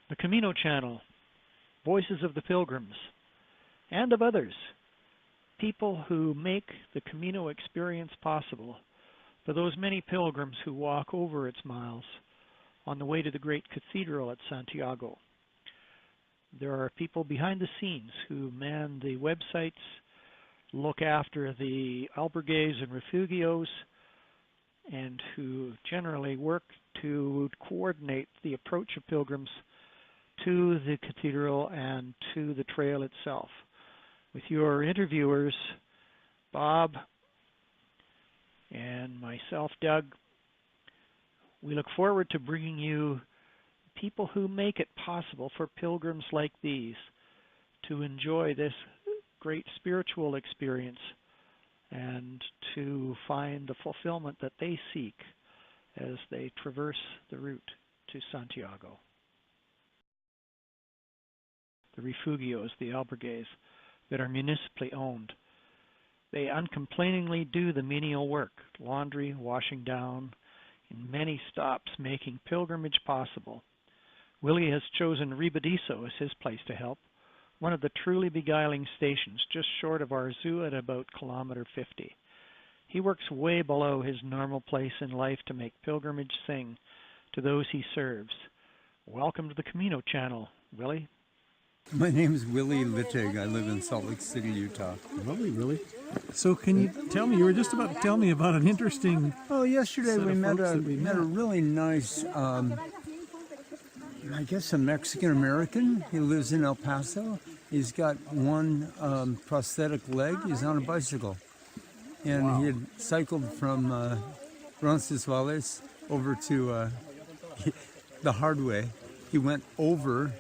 the Camino channel, voices of the pilgrims, and of others, people who make the Camino experience possible for those many pilgrims who walk over its miles on the way to the great cathedral at Santiago. There are people behind the scenes who man the websites, look after the albergues and refugios, and who generally work to coordinate the approach of pilgrims to the cathedral and to the trail itself. With your interviewers, Bob and myself, Doug, we look forward to bringing you people who make it possible for pilgrims like these to enjoy this great spiritual experience and to find the fulfillment that they seek as they traverse the route to Santiago. The refugios, the albergues that are municipally owned, they uncomplainingly do the menial work, laundry, washing down, in many stops making pilgrimage possible. Willy has chosen Ribadiso as his place to help, one of the truly beguiling stations just short of our zoo at about kilometer 50. He works way below his normal place in life to make pilgrimage sing to those he serves. Welcome to the Camino channel, Willy. My name is Willy Littig. I live in Salt Lake City, Utah. Lovely, Willy. So can you tell me, you were just about to tell me about an interesting... Oh, yesterday we met a really nice, I guess a Mexican-American. He lives in El Paso. He's got one prosthetic leg. He's on a bicycle. And wow. He had cycled from Roncesvalles over to the hard way. He went over.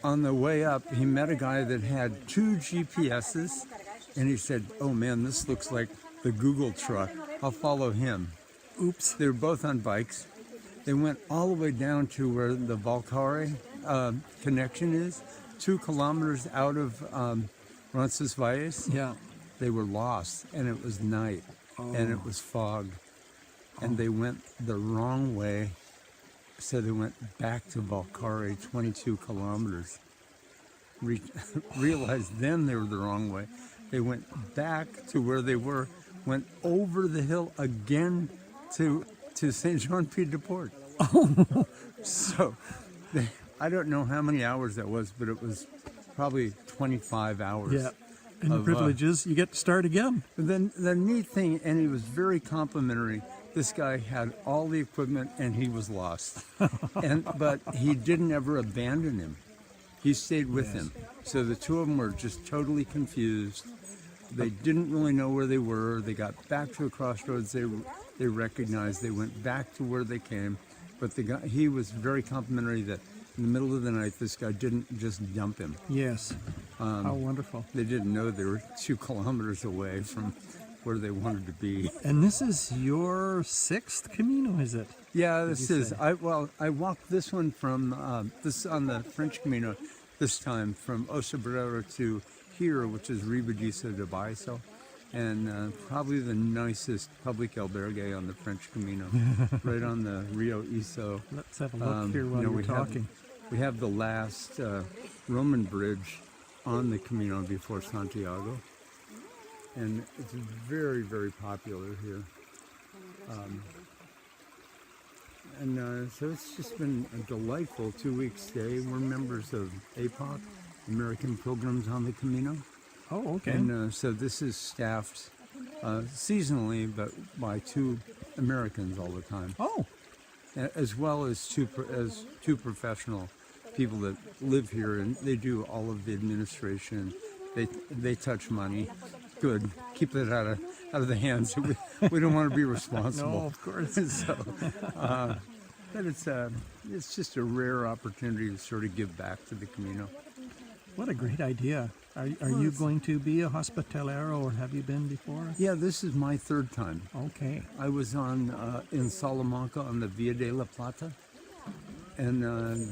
On the way up, he met a guy that had 2 GPSs, and he said, "Oh man, this looks like the Google truck. I'll follow him." Oops. They were both on bikes. They went all the way down to where the Valcarce connection is, 2 kilometers out of Roncesvalles. Yeah. They were lost, and it was night, and it was fog, and they went the wrong way. So they went back to Valcarce, 22 kilometers. Realized then they were the wrong way. They went back to where they were, went over the hill again to Saint Jean Pied de Port. Oh. So I don't know how many hours that was, but it was probably 25 hours. Yeah. And the privilege is you get to start again. Then the neat thing, and he was very complimentary. This guy had all the equipment and he was lost. But he didn't ever abandon him. He stayed with him. So the two of them were just totally confused. They didn't really know where they were. They got back to a crossroads they recognized. They went back to where they came. But the guy, he was very complimentary that in the middle of the night, this guy didn't just dump him. Yes. How wonderful. They didn't know they were 2 kilometers away from where they wanted to be. And this is your 6th Camino, is it? Yeah, this is. I walked this one from this on the French Camino this time from Hospitaleros to here, which is Ribadiso de Baiso, and probably the nicest public albergue on the French Camino, right on the Rio Iso. Let's have a look here while we're talking. We have the last Roman bridge on the Camino before Santiago. And it's very, very popular here. So it's just been a delightful 2-week stay. We're members of APOC, American Pilgrims on the Camino. Oh, okay. And so this is staffed seasonally, but by 2 Americans all the time. Oh. As well as two professional people that live here, and they do all of the administration. They touch money. Good. Keep it out of the hands. We don't want to be responsible. No, of course. So, but it's just a rare opportunity to sort of give back to the Camino. What a great idea. Are you going to be a Hospitalero, or have you been before? Yeah, this is my 3rd time. Okay. I was in Salamanca on the Via de la Plata, and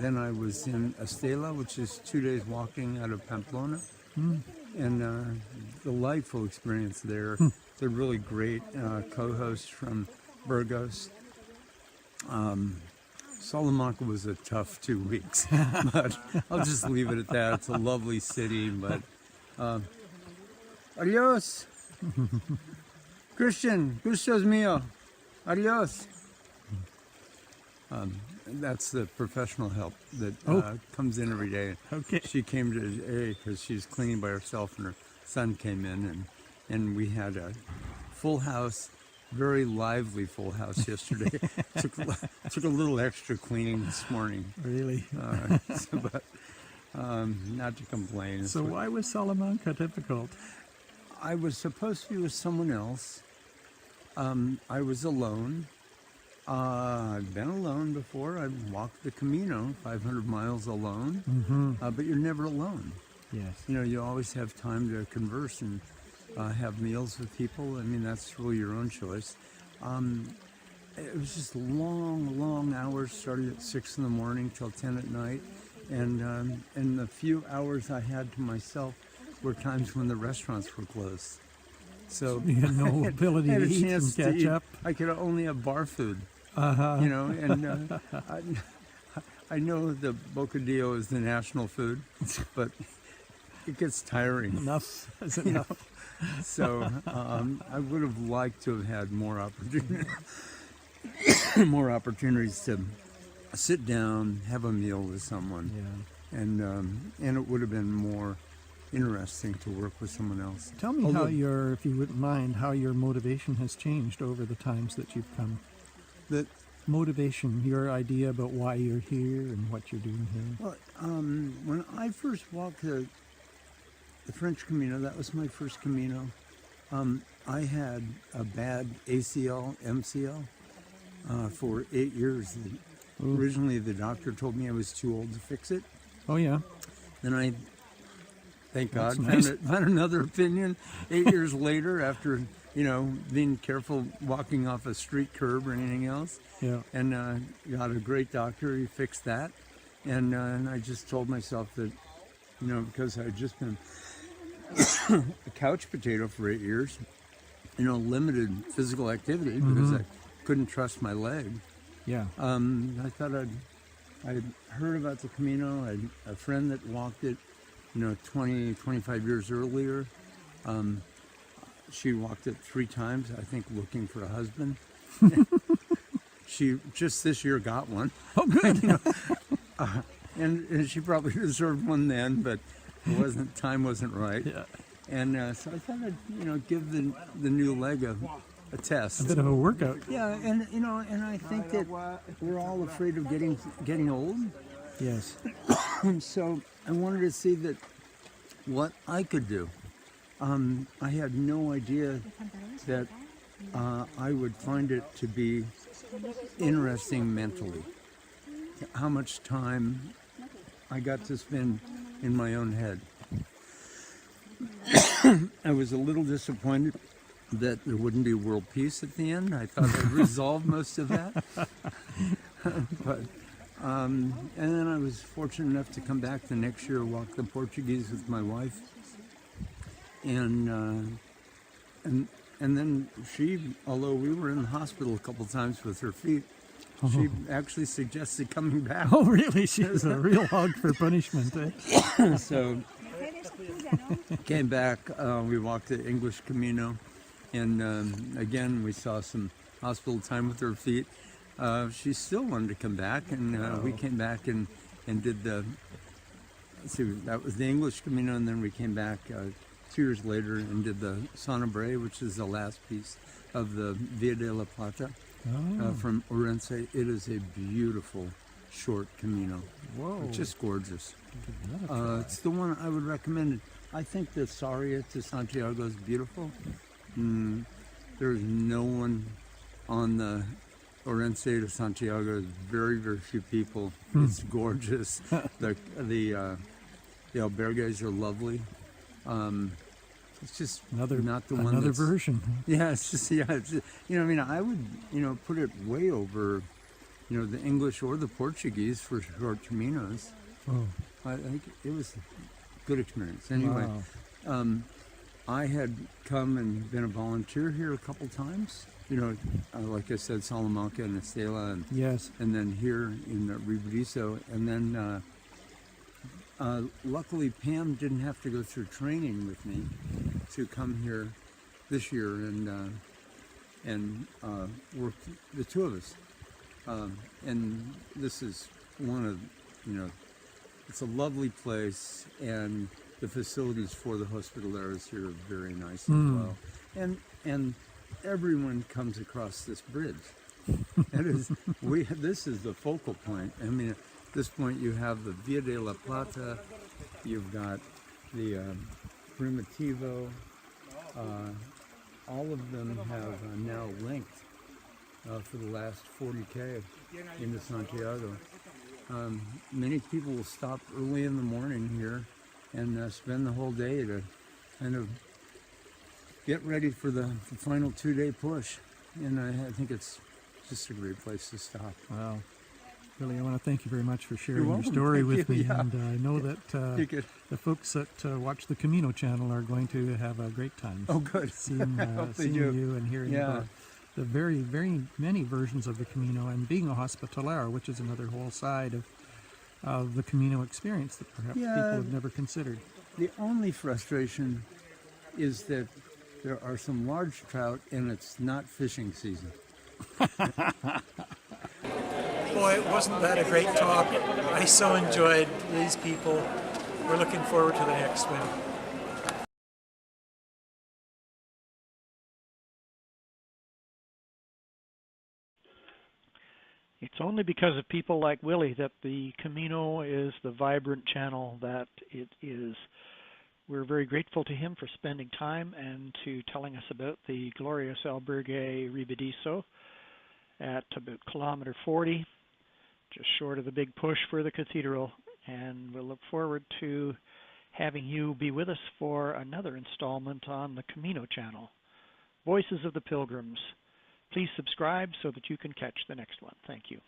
then I was in Estela, which is 2 days walking out of Pamplona. And delightful experience there. They're really great co-hosts from Burgos. Salamanca was a tough 2 weeks, but I'll just leave it at that. It's a lovely city, but adios, Christian, gustos mío, adios. That's the professional help that comes in every day. Okay. She came today because she's cleaning by herself, and her son came in, and we had a full house, very lively full house yesterday. took a little extra cleaning this morning. Really? But not to complain. So why was Salamanca difficult? I was supposed to be with someone else. I was alone. I've been alone before. I've walked the Camino, 500 miles alone, but you're never alone. Yes. You know, you always have time to converse and have meals with people. I mean, that's really your own choice. It was just long hours, started at 6 in the morning till 10 at night. And the few hours I had to myself were times when the restaurants were closed. So You had no ability I had to a eat chance and to catch eat. up? I could only have bar food, Uh-huh. you know, and I know the bocadillo is the national food, but it gets tiring. Enough is You know, enough. so I would have liked to have had more more opportunities to sit down, have a meal with someone, Yeah. and it would have been more interesting to work with someone else. Tell me Although- how if you wouldn't mind, how your motivation has changed over the times that you've come. That Motivation, your idea about why you're here and what you're doing here. well, when I first walked the French Camino, that was my first Camino. I had a bad ACL, MCL for 8 years. Originally, the doctor told me I was too old to fix it. Oh, yeah. Then I, thank God, That's found another opinion 8 years later after, you know, being careful walking off a street curb or anything else. Yeah. And got a great doctor. He fixed that. And I just told myself that, you know, because I had just been a couch potato for 8 years, you know, limited physical activity because I couldn't trust my leg. Yeah. I thought I'd heard about the Camino. I had a friend that walked it, you know, 20, 25 years earlier. She walked it 3 times, I think, looking for a husband. She just this year got one. Oh, good. You know, and she probably deserved one then, but time wasn't right. Yeah. And so I thought I'd, you know, give the new leg a test. A bit of a workout. Yeah, and you know, and I think that we're all afraid of getting old. Yes. So I wanted to see what I could do. I had no idea that I would find it to be interesting mentally. How much time I got to spend in my own head. I was a little disappointed that there wouldn't be world peace at the end. I thought I'd resolved most of that. But and then I was fortunate enough to come back the next year, walk the Portuguese with my wife, and then she, although we were in the hospital a couple times with her feet, she actually suggested coming back. Oh, really? She was a real hog for punishment, eh? So came back. We walked the English Camino, and again we saw some hospital time with her feet. She still wanted to come back, and we came back and did the. Let's see, that was the English Camino, and then we came back 2 years later and did the Sanabre, which is the last piece of the Via de la Plata from Orense. It is a beautiful short Camino. Whoa. It's just gorgeous. It's the one I would recommend. I think the Sarria to Santiago is beautiful. There's no one on the Orense to Santiago. There's very few people. It's gorgeous. The albergues are lovely. It's just not the one. Another version. Yeah, it's just It's, you know, I mean, I would put it way over, the English or the Portuguese for short Caminos. Oh. I think it was a good experience. Anyway, Wow. I had come and been a volunteer here a couple times. Like I said, Salamanca and Estela, and then here in Ribadiso, and then luckily Pam didn't have to go through training with me to come here this year and work, the two of us. And this is one of, it's a lovely place, and the facilities for the Hospitaleros here are very nice as well. And everyone comes across this bridge. This is the focal point. I mean, at this point you have the Via de la Plata, you've got the Primitivo, all of them have now linked for the last 40K into Santiago. Many people will stop early in the morning here and spend the whole day to kind of get ready for the final 2-day push. And I think it's just a great place to stop. Wow. Willy, I want to thank you very much for sharing your welcome. story Thank with you. me. Yeah. And I know that the folks that watch the Camino channel are going to have a great time. Oh, good. Seeing you and hearing about the very, very many versions of the Camino, and being a Hospitalero, which is another whole side of the Camino experience that perhaps people have never considered. The only frustration is that there are some large trout and it's not fishing season. Boy, wasn't that a great talk? I so enjoyed these people. We're looking forward to the next one. It's only because of people like Willy that the Camino is the vibrant channel that it is. We're very grateful to him for spending time and to telling us about the glorious albergue Ribadiso at about kilometer 40, just short of the big push for the cathedral. And we'll look forward to having you be with us for another installment on the Camino channel. Voices of the Pilgrims. Please subscribe so that you can catch the next one. Thank you.